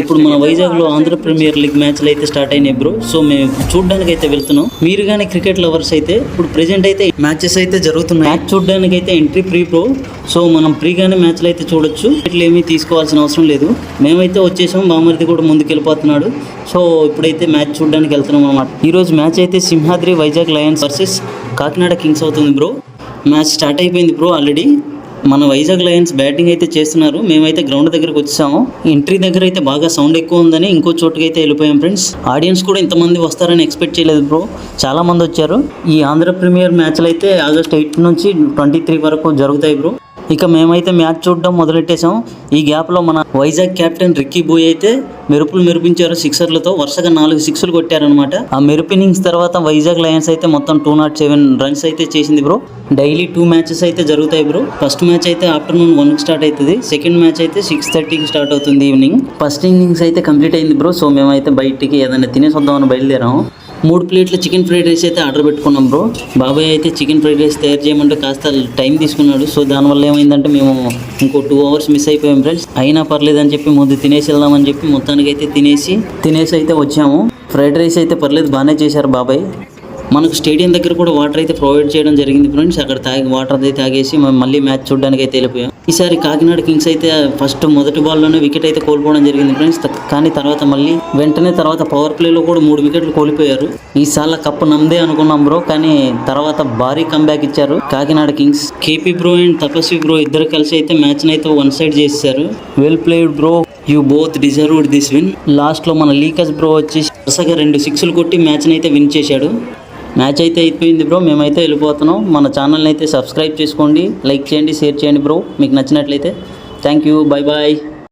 ఇప్పుడు మన వైజాగ్ లో ఆంధ్ర ప్రీమియర్ లీగ్ మ్యాచ్లు అయితే స్టార్ట్ అయినాయి బ్రో. సో మేము చూడడానికి అయితే వెళ్తున్నాం. మీరు కానీ క్రికెట్ లవర్స్ అయితే ఇప్పుడు ప్రెజెంట్ అయితే మ్యాచెస్ అయితే జరుగుతున్నాయి. మ్యాచ్ చూడడానికి అయితే ఎంట్రీ ఫ్రీ బ్రో. సో మనం ఫ్రీగానే మ్యాచ్లు అయితే చూడొచ్చు. ఇట్లా ఏమీ తీసుకోవాల్సిన అవసరం లేదు. మేమైతే వచ్చేసాం, బామర్ది కూడా ముందుకు వెళ్ళిపోతున్నాడు. సో ఇప్పుడైతే మ్యాచ్ చూడడానికి వెళ్తున్నాం అన్నమాట. ఈ రోజు మ్యాచ్ అయితే Simhadri Vizag Lions versus Kakinada Kings అవుతుంది బ్రో. మ్యాచ్ స్టార్ట్ అయిపోయింది బ్రో ఆల్రెడీ. మన వైజాగ్ లయన్స్ బ్యాటింగ్ అయితే చేస్తున్నారు. మేమైతే గ్రౌండ్ దగ్గరకు వచ్చాము. ఎంట్రీ దగ్గర అయితే బాగా సౌండ్ ఎక్కువ ఉందని ఇంకో చోటుకి అయితే వెళ్ళిపోయాం ఫ్రెండ్స్. ఆడియన్స్ కూడా ఇంతమంది వస్తారని ఎక్స్పెక్ట్ చేయలేదు బ్రో. చాలా మంది వచ్చారు. ఈ ఆంధ్ర ప్రీమియర్ మ్యాచ్లు అయితే ఆగస్ట్ 8 నుంచి 23 వరకు జరుగుతాయి బ్రో. ఇక మేమైతే మ్యాచ్ చూడడం మొదలెట్టేసాం. ఈ గ్యాప్లో మన వైజాగ్ కెప్టెన్ రిక్కీ బోయ్ అయితే మెరుపులు మెరిపించారు సిక్సర్లతో. వరుసగా 4 సిక్స్లు కొట్టారనమాట. ఆ మెరుపు ఇన్నింగ్స్ తర్వాత వైజాగ్ లయన్స్ అయితే మొత్తం 207 రన్స్ అయితే చేసింది బ్రో. డైలీ 2 మ్యాచెస్ అయితే జరుగుతాయి బ్రో. ఫస్ట్ మ్యాచ్ అయితే ఆఫ్టర్నూన్ 1కి స్టార్ట్ అవుతుంది. సెకండ్ మ్యాచ్ అయితే 6:30కి స్టార్ట్ అవుతుంది ఈవినింగ్. ఫస్ట్ ఇన్నింగ్స్ అయితే కంప్లీట్ అయింది బ్రో. సో మేమైతే బయటికి ఏదైనా తినేసి వద్దామని బయలుదేరాము. 3 ప్లేట్ల చికెన్ ఫ్రైడ్ రైస్ అయితే ఆర్డర్ పెట్టుకున్నాం బ్రో. బాబాయ్ అయితే చికెన్ ఫ్రైడ్ రైస్ తయారు చేయమంటే కాస్త టైం తీసుకున్నాడు. సో దానివల్ల ఏమైందంటే మేము ఇంకో 2 అవర్స్ మిస్ అయిపోయాం ఫ్రెండ్స్. అయినా పర్లేదని చెప్పి ముందు తినేసి వెళ్దామని చెప్పి మొత్తానికి అయితే తినేసి అయితే వచ్చాము. ఫ్రైడ్ రైస్ అయితే పర్లేదు, బాగానే చేశారు బాబాయ్. మనకు స్టేడియం దగ్గర కూడా వాటర్ అయితే ప్రొవైడ్ చేయడం జరిగింది ఫ్రెండ్స్. అక్కడ వాటర్ అయితే తాగేసి మేము మళ్ళీ మ్యాచ్ చూడడానికి అయితే వెళ్ళిపోయాం. ఈసారి కాకినాడ కింగ్స్ అయితే మొదటి బాల్లోనే వికెట్ అయితే కోల్పోవడం జరిగింది ఫ్రెండ్స్. కానీ తర్వాత మళ్ళీ వెంటనే పవర్ ప్లేలో కూడా 3 వికెట్లు కోల్పోయారు. ఈసారి కప్పు నమ్మదే అనుకున్నాం బ్రో. కానీ తర్వాత భారీ కంబ్యాక్ ఇచ్చారు Kakinada Kings. KP bro and Tapasvi bro ఇద్దరు కలిసి అయితే మ్యాచ్ అయితే 1 సైడ్ చేశారు. Well played bro, you both deserved this win. లాస్ట్లో మన లీకస్ బ్రో వచ్చి వరుసగా 2 సిక్స్లు కొట్టి మ్యాచ్ని అయితే విన్ చేశాడు. మ్యాచ్ అయితే అయిపోయింది బ్రో. మేమైతే వెళ్ళిపోతున్నాం. మన ఛానల్ని అయితే సబ్స్క్రైబ్ చేసుకోండి, లైక్ చేయండి, షేర్ చేయండి బ్రో మీకు నచ్చినట్లయితే. Thank you, bye bye.